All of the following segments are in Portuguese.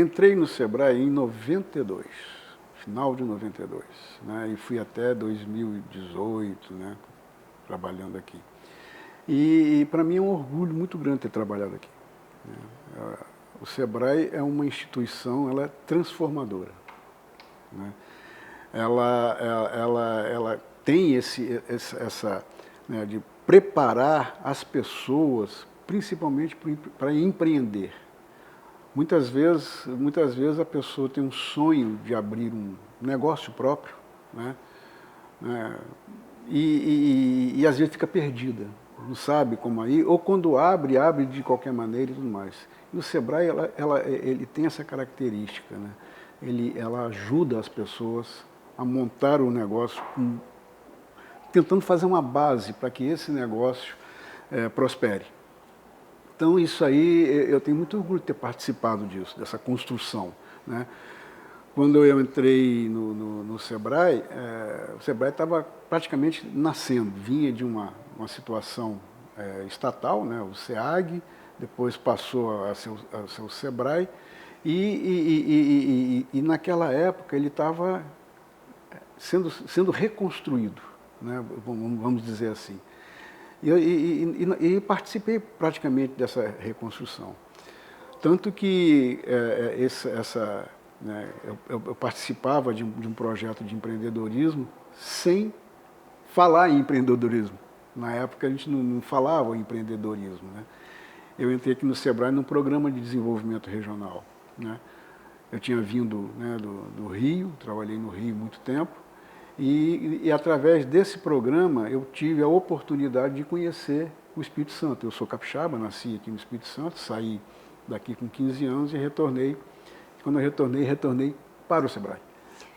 entrei no Sebrae em 92, final de 92, né? E fui até 2018, né? Trabalhando aqui. E para mim é um orgulho muito grande ter trabalhado aqui, né? O Sebrae é uma instituição, ela é transformadora, né? Ela tem essa né, de preparar as pessoas, principalmente para empreender. Muitas vezes a pessoa tem um sonho de abrir um negócio próprio, né? E às vezes fica perdida, não sabe como ir, ou quando abre de qualquer maneira e tudo mais. E o Sebrae, ele tem essa característica, né? Ela ajuda as pessoas a montar o negócio, tentando fazer uma base para que esse negócio prospere. Então isso aí, eu tenho muito orgulho de ter participado disso, dessa construção, né? Quando eu entrei no Sebrae, o Sebrae estava praticamente nascendo, vinha de uma situação estatal, né, o SEAG, depois passou a ser o Sebrae, e naquela época ele estava sendo reconstruído, né, vamos dizer assim. E participei praticamente dessa reconstrução. Tanto que eu participava de um projeto de empreendedorismo sem falar em empreendedorismo. Na época a gente não falava em empreendedorismo, né? Eu entrei aqui no Sebrae num programa de desenvolvimento regional, né? Eu tinha vindo, né, do Rio, trabalhei no Rio muito tempo, e através desse programa eu tive a oportunidade de conhecer o Espírito Santo. Eu sou capixaba, nasci aqui no Espírito Santo, saí daqui com 15 anos e retornei. Quando eu retornei para o Sebrae,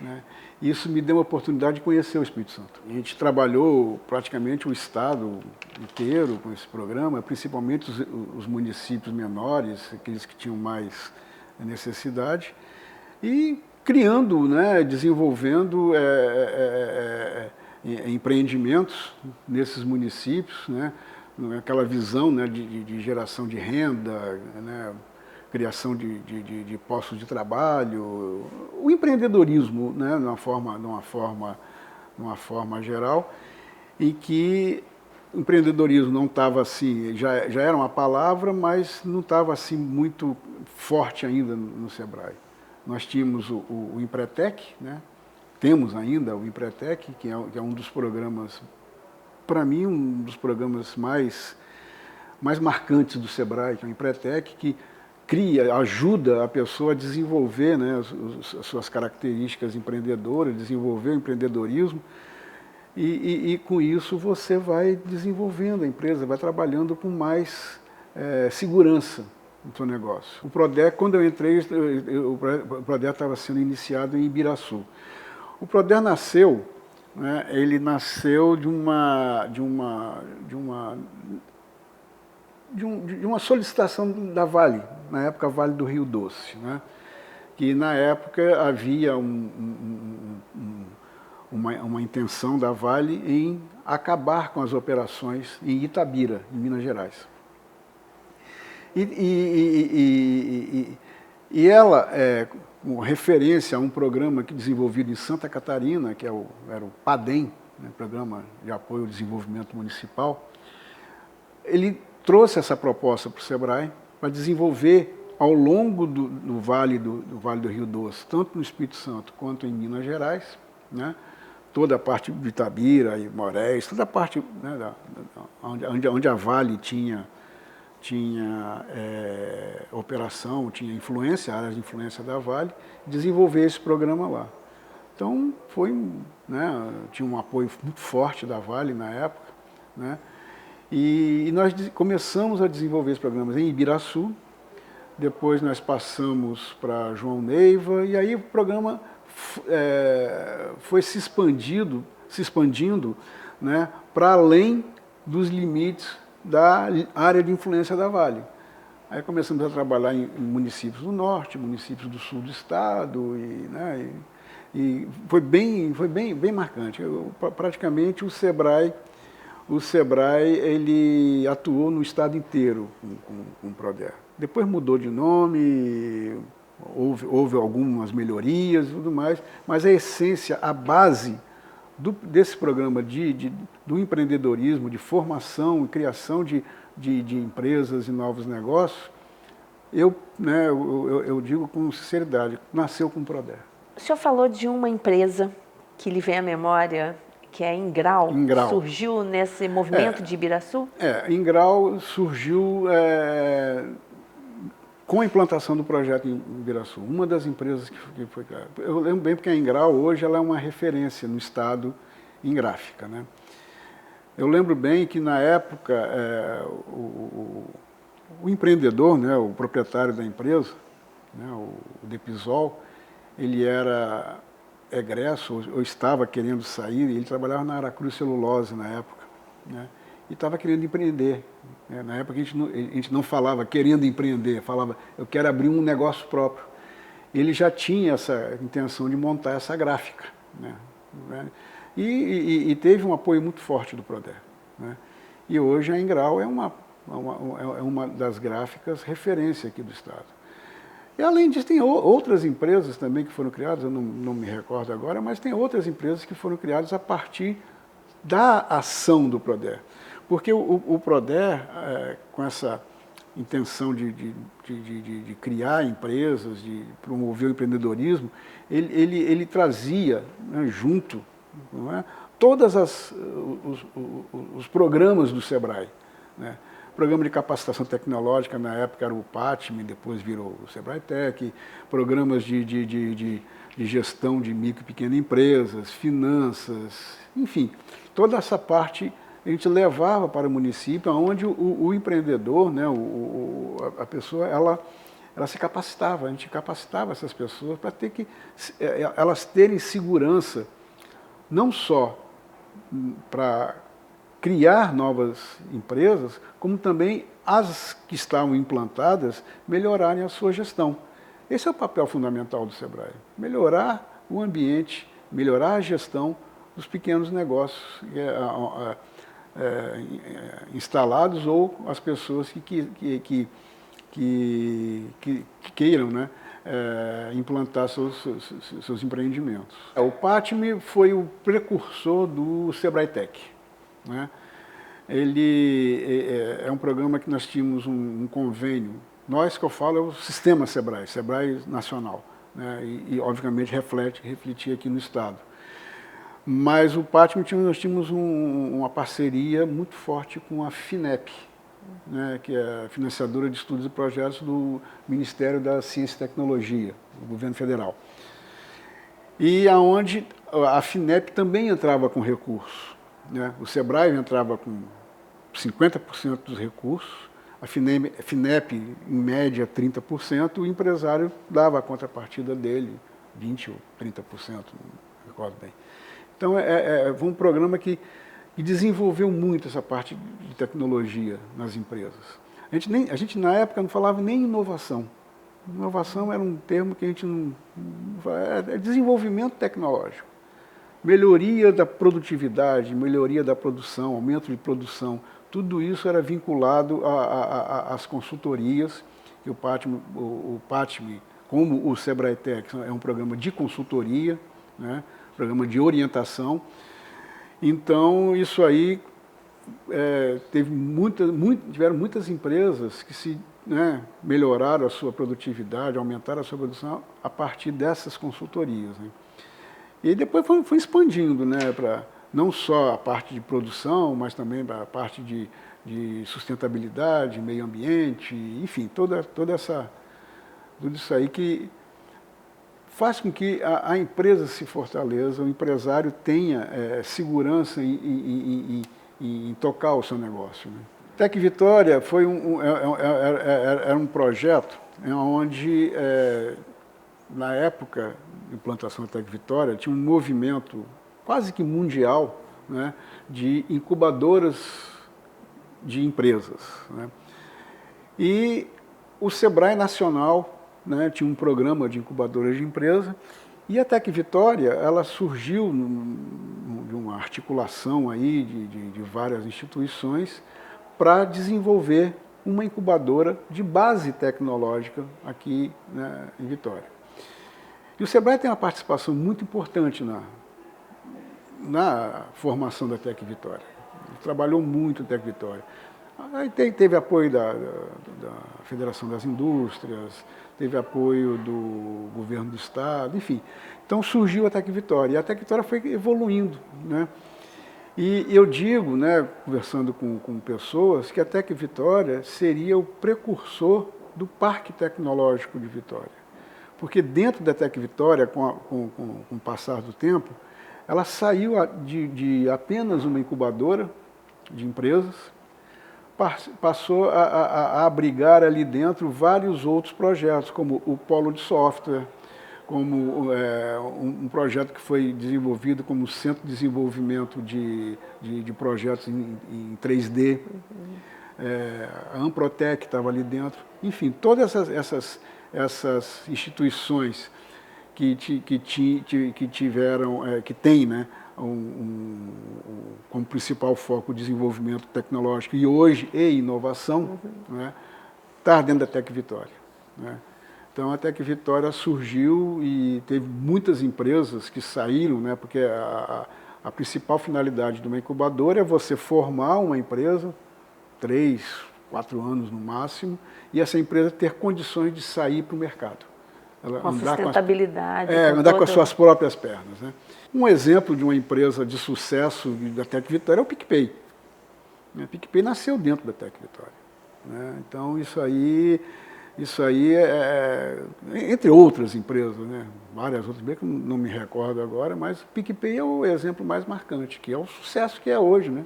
né? Isso me deu a oportunidade de conhecer o Espírito Santo. A gente trabalhou praticamente o estado inteiro com esse programa, principalmente os municípios menores, aqueles que tinham mais necessidade, e criando, né, desenvolvendo empreendimentos nesses municípios, né, aquela visão, né, de geração de renda, né, criação de postos de trabalho, o empreendedorismo, né, de uma forma geral, em que o empreendedorismo não estava assim, já era uma palavra, mas não estava assim muito forte ainda no Sebrae. Nós tínhamos o Empretec, né? Temos ainda o Empretec, que é um dos programas, para mim, um dos programas mais marcantes do Sebrae, que é o Empretec, que ajuda a pessoa a desenvolver, né, as suas características empreendedoras, desenvolver o empreendedorismo, e com isso você vai desenvolvendo a empresa, vai trabalhando com mais segurança no seu negócio. O Proder, quando eu entrei, o Proder estava sendo iniciado em Ibiraçu. O Proder nasceu, né, ele nasceu de uma solicitação da Vale, na época Vale do Rio Doce, né? Que na época havia uma intenção da Vale em acabar com as operações em Itabira, em Minas Gerais. E ela, com referência a um programa desenvolvido em Santa Catarina, que era o PADEM, né, Programa de Apoio ao Desenvolvimento Municipal, ele trouxe essa proposta para o Sebrae para desenvolver ao longo do Vale do Rio Doce, tanto no Espírito Santo quanto em Minas Gerais, né, toda a parte de Itabira e Moréis, toda a parte, né, onde a Vale tinha operação, tinha influência, áreas de influência da Vale, desenvolver esse programa lá. Então, né, tinha um apoio muito forte da Vale na época, né? E nós começamos a desenvolver esses programas em Ibiraçu, depois nós passamos para João Neiva, e aí o programa foi se expandindo, né, para além dos limites da área de influência da Vale. Aí começamos a trabalhar em municípios do norte, municípios do sul do estado, e foi bem marcante. Praticamente o Sebrae ele atuou no estado inteiro com o Proder. Depois mudou de nome, houve algumas melhorias e tudo mais, mas a essência, a base desse programa do empreendedorismo, de formação e criação de empresas e novos negócios, eu digo com sinceridade, nasceu com o Proder. O senhor falou de uma empresa que lhe vem à memória, que é a Ingrau. Ingrau. Surgiu nesse movimento de Ibiraçu? Ingrau surgiu com a implantação do projeto em Ibiraçu, uma das empresas que foi criada. Eu lembro bem porque a Ingrau hoje ela é uma referência no estado em gráfica, né? Eu lembro bem que na época o empreendedor, né, o proprietário da empresa, né, o Depisol, ele era egresso ou estava querendo sair, ele trabalhava na Aracruz Celulose na época, né, e estava querendo empreender. Na época a gente não falava querendo empreender, falava eu quero abrir um negócio próprio. Ele já tinha essa intenção de montar essa gráfica, né, e teve um apoio muito forte do Proder, né, e hoje a Ingrau é uma das gráficas referência aqui do estado. E além disso tem outras empresas também que foram criadas, eu não me recordo agora, mas tem outras empresas que foram criadas a partir da ação do Proder. Porque o Proder, com essa intenção de criar empresas, de promover o empreendedorismo, ele trazia, né, junto, não é, todos os programas do SEBRAE, né? Programa de capacitação tecnológica, na época era o PATME, depois virou o SEBRAE Tech, programas de gestão de micro e pequenas empresas, finanças, enfim, toda essa parte a gente levava para o município, onde o empreendedor, né, a pessoa, ela se capacitava, a gente capacitava essas pessoas para elas terem segurança, não só para criar novas empresas, como também as que estavam implantadas melhorarem a sua gestão. Esse é o papel fundamental do SEBRAE, melhorar o ambiente, melhorar a gestão dos pequenos negócios instalados ou as pessoas que queiram, né, implantar seus empreendimentos. O PATME foi o precursor do SEBRAE Tech. Né? Ele é um programa que nós tínhamos um convênio. Nós, que eu falo, é o sistema SEBRAE, SEBRAE nacional, né? E obviamente refletia aqui no estado. Mas o PATME, nós tínhamos uma parceria muito forte com a FINEP, né, que é a financiadora de estudos e projetos do Ministério da Ciência e Tecnologia, do governo federal. E aonde a FINEP também entrava com recursos. Né? O SEBRAE entrava com 50% dos recursos, a FINEP, em média, 30%, o empresário dava a contrapartida dele, 20% ou 30%, não recordo bem. Então, foi um programa que desenvolveu muito essa parte de tecnologia nas empresas. A gente, na época, não falava nem inovação. Inovação era um termo que a gente não... É desenvolvimento tecnológico. Melhoria da produtividade, melhoria da produção, aumento de produção, tudo isso era vinculado às consultorias. E o PATME, como o SEBRAE Tech, é um programa de consultoria, né, programa de orientação. Então, isso aí, tiveram muitas empresas que melhoraram a sua produtividade, aumentaram a sua produção a partir dessas consultorias, né. E depois foi expandindo, né, para não só a parte de produção, mas também para a parte de sustentabilidade, meio ambiente, enfim, tudo isso aí que faz com que a empresa se fortaleça, o empresário tenha segurança em tocar o seu negócio, né. Tec Vitória era um projeto onde, na época de implantação da Tec Vitória, tinha um movimento quase que mundial, né, de incubadoras de empresas, né. E o SEBRAE Nacional, né, tinha um programa de incubadoras de empresa, e a Tec Vitória, ela surgiu de uma articulação aí de várias instituições para desenvolver uma incubadora de base tecnológica aqui, né, em Vitória. E o Sebrae tem uma participação muito importante na formação da Tec Vitória. Ele trabalhou muito na Tec Vitória. Aí teve apoio da Federação das Indústrias, teve apoio do governo do estado, enfim. Então surgiu a Tec Vitória, e a Tec Vitória foi evoluindo, né? E eu digo, né, conversando com pessoas, que a Tec Vitória seria o precursor do Parque Tecnológico de Vitória. Porque dentro da Tec Vitória, com o passar do tempo, ela saiu de apenas uma incubadora de empresas, passou a abrigar ali dentro vários outros projetos, como o Polo de Software, como um projeto que foi desenvolvido como Centro de Desenvolvimento de Projetos em 3D, a Amprotec estava ali dentro, enfim, todas essas instituições que tiveram, que tem, né, como principal foco o desenvolvimento tecnológico e hoje inovação, né, está dentro da Tec Vitória, né? Então a Tec Vitória surgiu e teve muitas empresas que saíram, né, porque a principal finalidade de uma incubadora é você formar uma empresa, 3, 4 anos no máximo, e essa empresa ter condições de sair para o mercado. Ela com a sustentabilidade. Andar com as suas próprias pernas, né? Um exemplo de uma empresa de sucesso da Tec Vitória é o PicPay. O PicPay nasceu dentro da Tec Vitória, né? Então isso aí entre outras empresas, né? Várias outras, bem que eu não me recordo agora, mas o PicPay é o exemplo mais marcante, que é o sucesso que é hoje, né?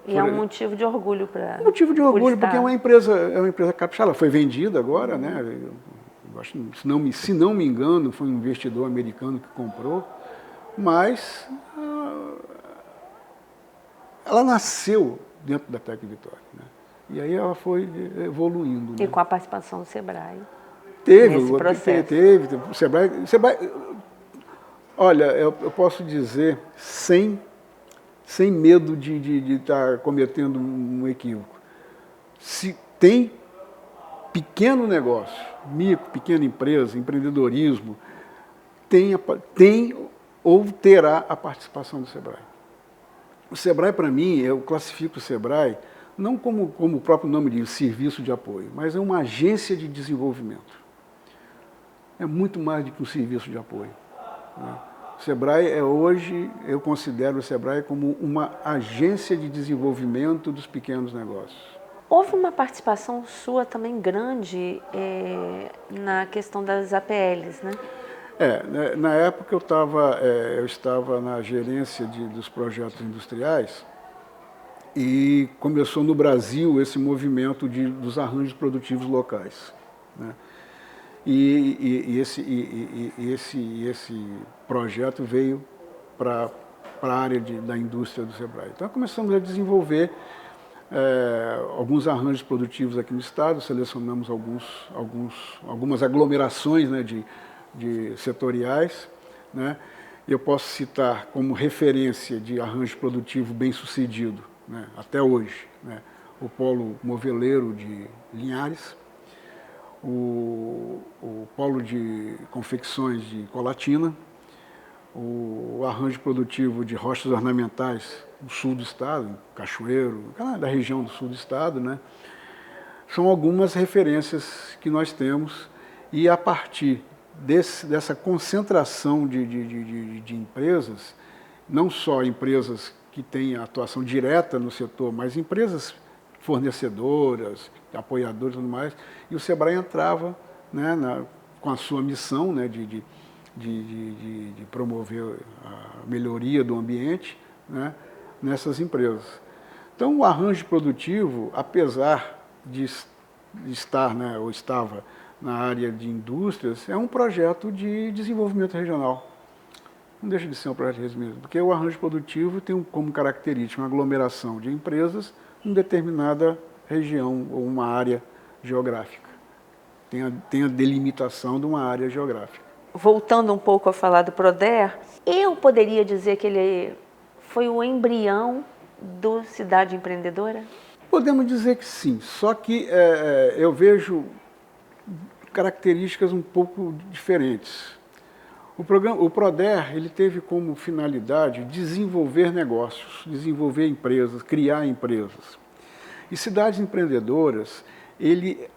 E é um motivo de orgulho para... Um motivo de orgulho, porque é uma empresa capixaba, ela foi vendida agora, né? Eu acho, se não me engano, foi um investidor americano que comprou, mas ela nasceu dentro da Tec Vitória, né? E aí ela foi evoluindo. E, né, com a participação do Sebrae. Nesse processo. Teve. O Sebrae, olha, eu posso dizer, sem medo de estar cometendo um equívoco. Se tem pequeno negócio, micro, pequena empresa, empreendedorismo, tem ou terá a participação do Sebrae. O Sebrae, para mim, eu classifico o Sebrae não como o próprio nome diz, serviço de apoio, mas é uma agência de desenvolvimento. É muito mais do que um serviço de apoio, né? O Sebrae hoje, eu considero o Sebrae como uma agência de desenvolvimento dos pequenos negócios. Houve uma participação sua também grande na questão das APLs, né? Na época eu estava na gerência dos projetos industriais e começou no Brasil esse movimento dos arranjos produtivos locais, né? E esse projeto veio para a área da indústria do Sebrae. Então começamos a desenvolver alguns arranjos produtivos aqui no estado, selecionamos algumas aglomerações, né, de setoriais, né? Eu posso citar como referência de arranjo produtivo bem-sucedido, né, até hoje, né, o Polo Moveleiro de Linhares, o Polo de Confecções de Colatina, o arranjo produtivo de rochas ornamentais do sul do estado, Cachoeiro, da região do sul do estado, né? São algumas referências que nós temos e a partir dessa concentração de empresas, não só empresas que têm atuação direta no setor, mas empresas fornecedoras, apoiadoras e tudo mais, e o Sebrae entrava, né, com a sua missão, né, de promover a melhoria do ambiente, né, nessas empresas. Então o arranjo produtivo, apesar de estar, né, ou estava na área de indústrias, é um projeto de desenvolvimento regional. Não deixa de ser um projeto de desenvolvimento, porque o arranjo produtivo tem como característica uma aglomeração de empresas em determinada região ou uma área geográfica. Tem a delimitação de uma área geográfica. Voltando um pouco a falar do Proder, eu poderia dizer que ele foi o embrião do Cidade Empreendedora? Podemos dizer que sim, só que eu vejo características um pouco diferentes. O PRODER ele teve como finalidade desenvolver negócios, desenvolver empresas, criar empresas. E Cidades Empreendedoras, ele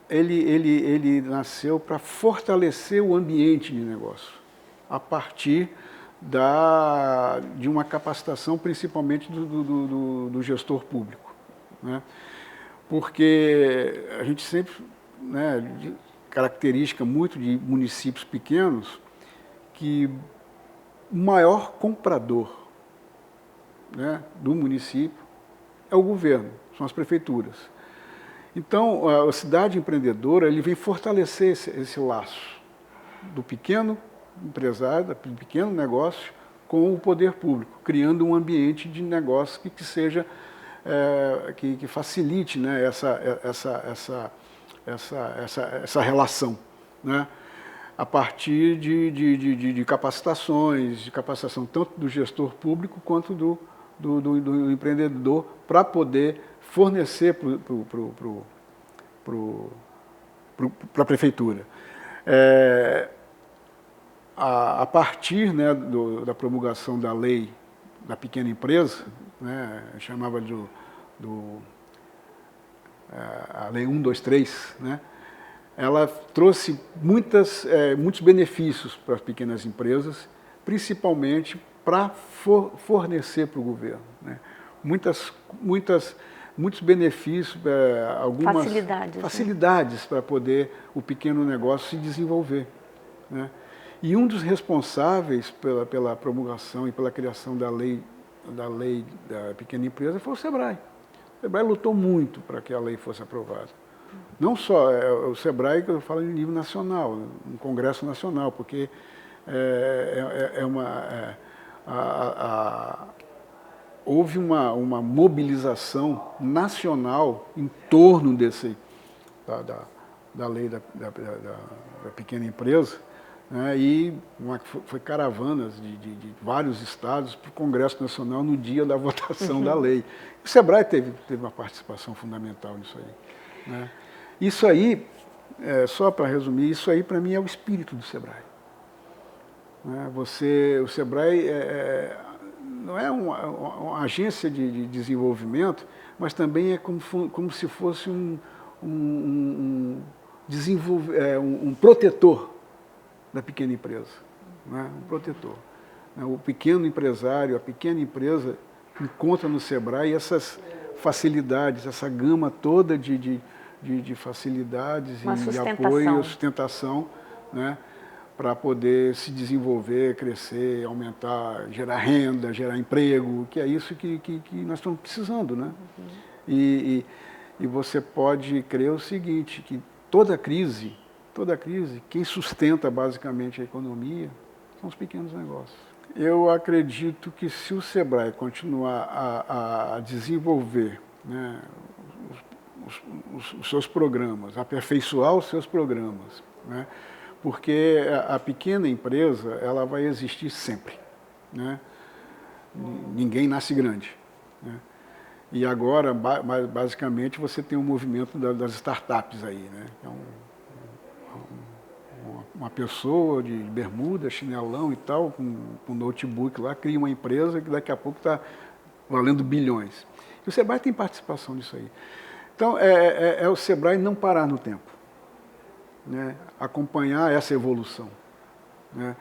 nasceu para fortalecer o ambiente de negócio, a partir de uma capacitação principalmente do gestor público, né? Porque a gente sempre, né, característica muito de municípios pequenos, que o maior comprador, né, do município é o governo, são as prefeituras. Então, a cidade empreendedora ele vem fortalecer esse laço do pequeno empresário, do pequeno negócio com o poder público, criando um ambiente de negócio que seja, que facilite, né, essa relação, né? A partir de capacitações, de capacitação tanto do gestor público quanto do empreendedor, para poder fornecer para a prefeitura. A partir, né, da promulgação da lei da pequena empresa, né, chamava a lei 123, né, ela trouxe muitos benefícios para as pequenas empresas, principalmente para fornecer para o governo, né? Muitos benefícios, algumas facilidades, né, para poder o pequeno negócio se desenvolver, né? E um dos responsáveis pela promulgação e pela criação da lei da pequena empresa foi o SEBRAE. O SEBRAE lutou muito para que a lei fosse aprovada. Não só o SEBRAE, que eu falo em nível nacional, no Congresso Nacional, porque houve uma mobilização nacional em torno da lei da pequena empresa, né, e foi caravanas de vários estados para o Congresso Nacional no dia da votação da lei. O SEBRAE teve uma participação fundamental nisso aí, né? Isso aí, só para resumir, isso aí para mim é o espírito do SEBRAE. Né? O SEBRAE não é uma agência de desenvolvimento, mas também é como se fosse um protetor da pequena empresa, né? Um protetor. O pequeno empresário, a pequena empresa encontra no SEBRAE essas facilidades, essa gama toda de facilidades e apoio, sustentação, né, para poder se desenvolver, crescer, aumentar, gerar renda, gerar emprego, que é isso que nós estamos precisando, né? E você pode crer o seguinte, que toda crise, quem sustenta basicamente a economia são os pequenos negócios. Eu acredito que se o SEBRAE continuar a desenvolver, né, os seus programas, aperfeiçoar os seus programas, né, porque a pequena empresa ela vai existir sempre, né? Ninguém nasce grande, né? E agora, basicamente, você tem um movimento das startups aí, né? Uma pessoa de bermuda, chinelão e tal, com notebook lá, cria uma empresa que daqui a pouco está valendo bilhões. E o SEBRAE tem participação nisso aí. Então, é o SEBRAE não parar no tempo, né? Acompanhar essa evolução, né?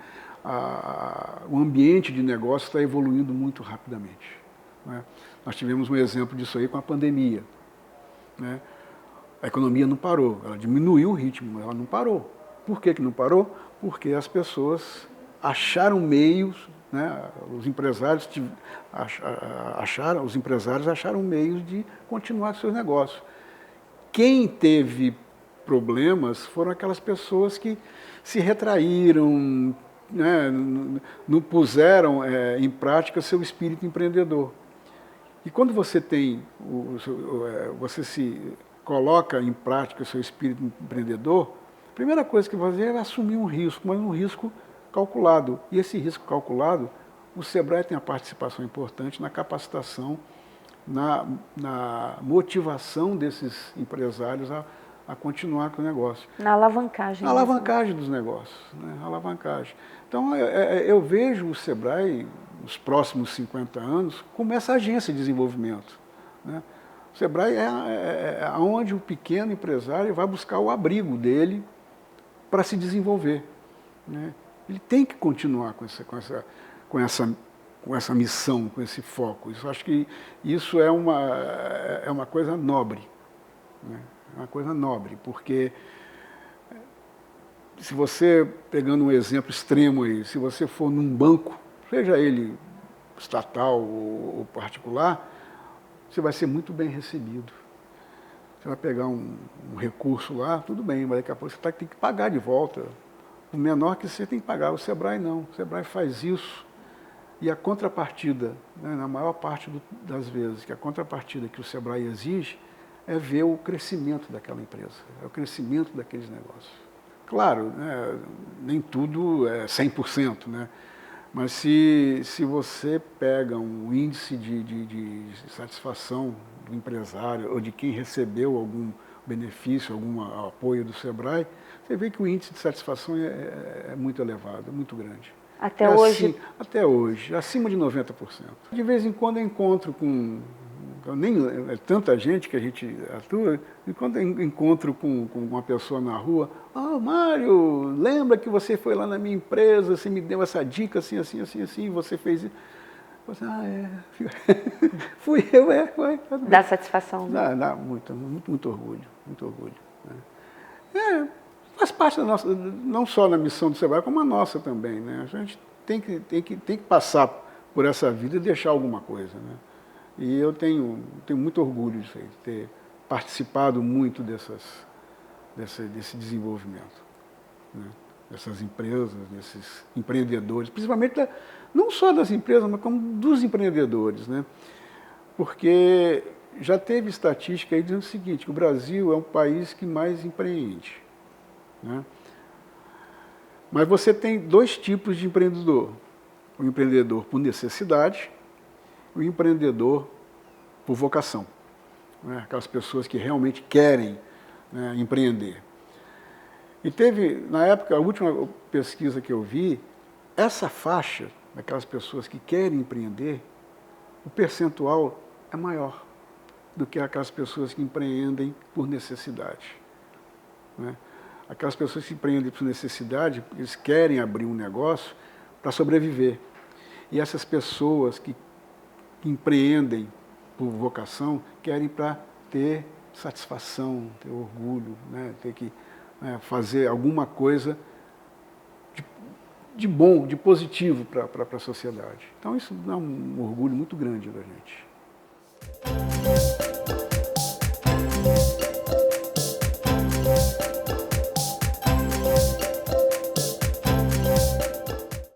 O ambiente de negócio está evoluindo muito rapidamente, né? Nós tivemos um exemplo disso aí com a pandemia, né? A economia não parou, ela diminuiu o ritmo, mas ela não parou. Por que não parou? Porque as pessoas acharam meios, né? Os empresários acharam meios de continuar seus negócios. Quem teve problemas foram aquelas pessoas que se retraíram, né? Não puseram em prática seu espírito empreendedor. E quando você se coloca em prática o seu espírito empreendedor, a primeira coisa que você vai fazer é assumir um risco, mas um risco calculado. E esse risco calculado, o SEBRAE tem uma participação importante na capacitação na motivação desses empresários a continuar com o negócio. Na alavancagem. A alavancagem dos negócios, né? A alavancagem. Então, eu vejo o Sebrae, nos próximos 50 anos, como essa agência de desenvolvimento, né? O Sebrae é onde o pequeno empresário vai buscar o abrigo dele para se desenvolver, né? Ele tem que continuar com essa missão, com esse foco. Eu acho que isso é uma coisa nobre, né? É uma coisa nobre, porque se você, pegando um exemplo extremo aí, se você for num banco, seja ele estatal ou particular, você vai ser muito bem recebido. Você vai pegar um recurso lá, tudo bem, mas daqui a pouco você tem que pagar de volta. O menor que você tem que pagar. O Sebrae não. O Sebrae faz isso. E a contrapartida, né, na maior parte das vezes, que a contrapartida que o Sebrae exige é ver o crescimento daquela empresa, é o crescimento daqueles negócios. Claro, né, nem tudo é 100%, né? Mas se você pega um índice de satisfação do empresário ou de quem recebeu algum benefício, algum apoio do Sebrae, você vê que o índice de satisfação é muito elevado, é muito grande. Até hoje? Até hoje, acima de 90%. De vez em quando eu encontro com... é tanta gente que a gente atua, e quando eu encontro com uma pessoa na rua, Mário, lembra que você foi lá na minha empresa, você me deu essa dica, assim, assim, assim, assim, você fez isso. Você, fui eu, foi. Dá satisfação, né? Dá muito orgulho, muito orgulho. Né? Faz parte da nossa, não só na missão do Sebrae, como a nossa também, né? A gente tem que passar por essa vida e deixar alguma coisa, né? E eu tenho muito orgulho disso aí, de ter participado muito desse desenvolvimento, né? Dessas empresas, desses empreendedores, principalmente não só das empresas, mas como dos empreendedores, né? Porque já teve estatística aí dizendo o seguinte, que o Brasil é um país que mais empreende, né? Mas você tem dois tipos de empreendedor. O empreendedor por necessidade, o empreendedor por vocação, né? Aquelas pessoas que realmente querem, né, empreender. E teve, na época, a última pesquisa que eu vi, essa faixa daquelas pessoas que querem empreender, o percentual é maior do que aquelas pessoas que empreendem por necessidade, né? Aquelas pessoas que empreendem por necessidade, eles querem abrir um negócio para sobreviver. E essas pessoas que empreendem por vocação querem para ter satisfação, ter orgulho, né? Ter que fazer alguma coisa de bom, de positivo para a sociedade. Então isso dá um orgulho muito grande da gente.